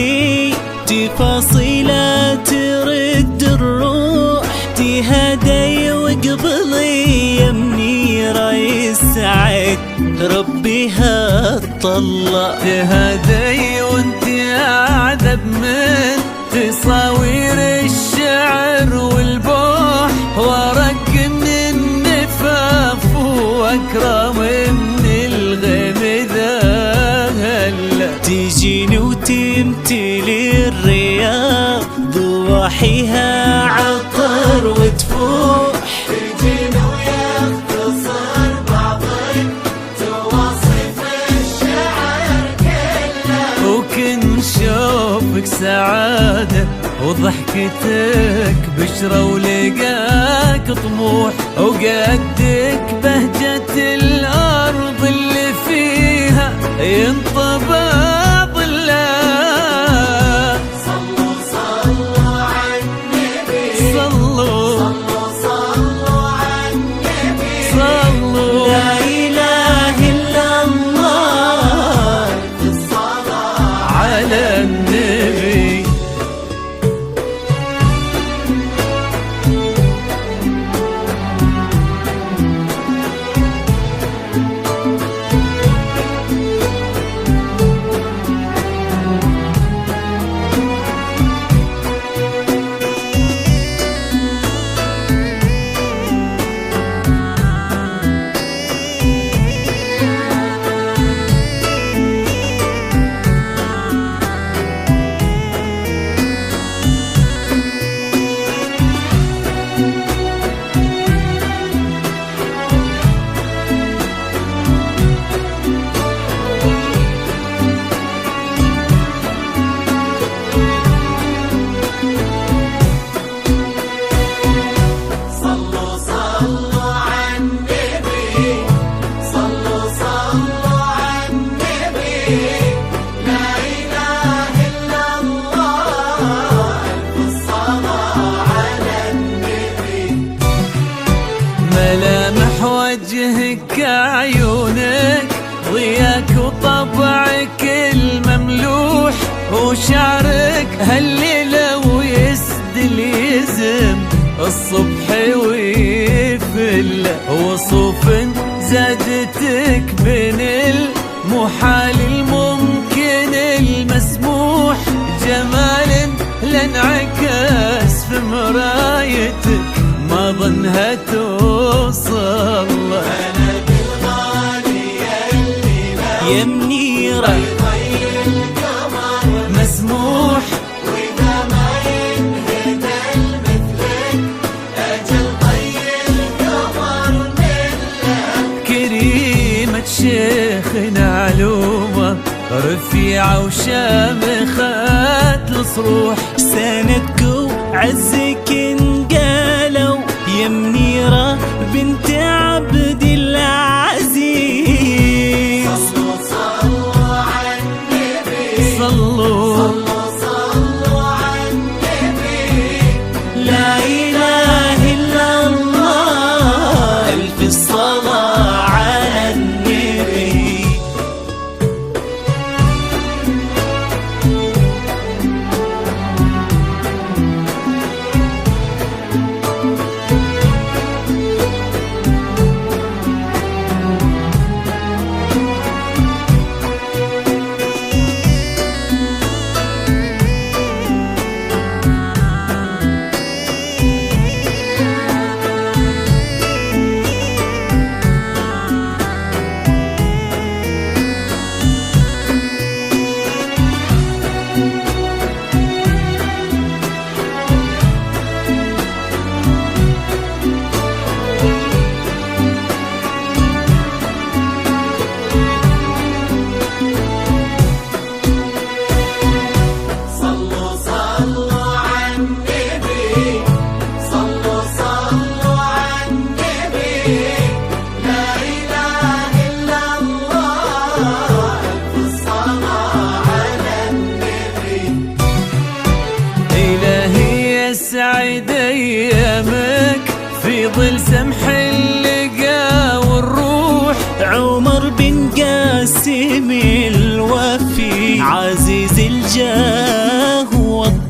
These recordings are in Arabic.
النبي تفاصيل ترد الروح، تهدي وقبلي يا منيرة يسعد ربي هالطلع. تهدي وانت اعذب من تصاوير الشعر والبوح، وارق من النفاف واكرم من الغيم ذا. تجيني وتمتلي الرياض ضواحيها عطر وتفوح، تجيني ويختصر بعض تواصف الشعر كله، وكن شوفك سعادة وضحكتك بشرة ولقاك طموح، وقدك بهجة الأرض اللي فيها ينطبع ظلها. صلوا صلوا عالنبي، صلوا صلوا صلوا عالنبي، صلوا. لا إله إلا الله الصلاة على النبي. صلوا صلوا عالنبي، صلوا صلوا عالنبي، لا إله إلا الله، ألف الصلاة على النبي. ملامح وجهك عيونك ضياك وطبعك المملوح، وشعرك هالليلة ويسدل يزم الصبح ويفل، وصوف زادتك بين المحال الممكن المسموح، جمال لانعكس في مرايتك ما ظنها توصل. أنا بالغالي اللي يا منيرة طي القمر مسموح، وإذا ما ينهدى مثلك أجل طي القمر منك. كريمة شيخنا علومة رفيعة وشامخة الصروح، سندك وعزك انقالوا يا منيرة بنت عبد العزيز. صلوا صلوا عالنبي، صلوا صلوا صلوا عالنبي، لا إله إلا الله ألف الصلاة على النبي.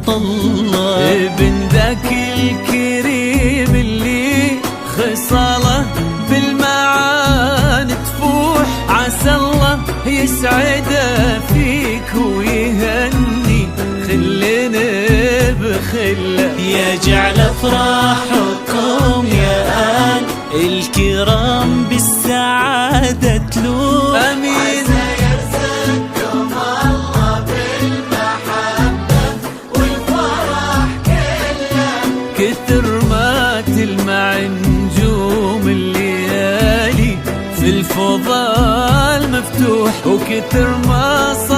الله. ابن ذاك الكريم اللي خصاله بالمعاني تفوح، عسى الله يسعده فيك ويهني خلنا بخله. يجعل افراحكم يا آل الكرام بالسعادة تلوح. امين. يرزقكم الله بالمحبة والفرح كله. كثر ما تلمع نجوم الليالي في الفضاء المفتوح، وكثر ما صار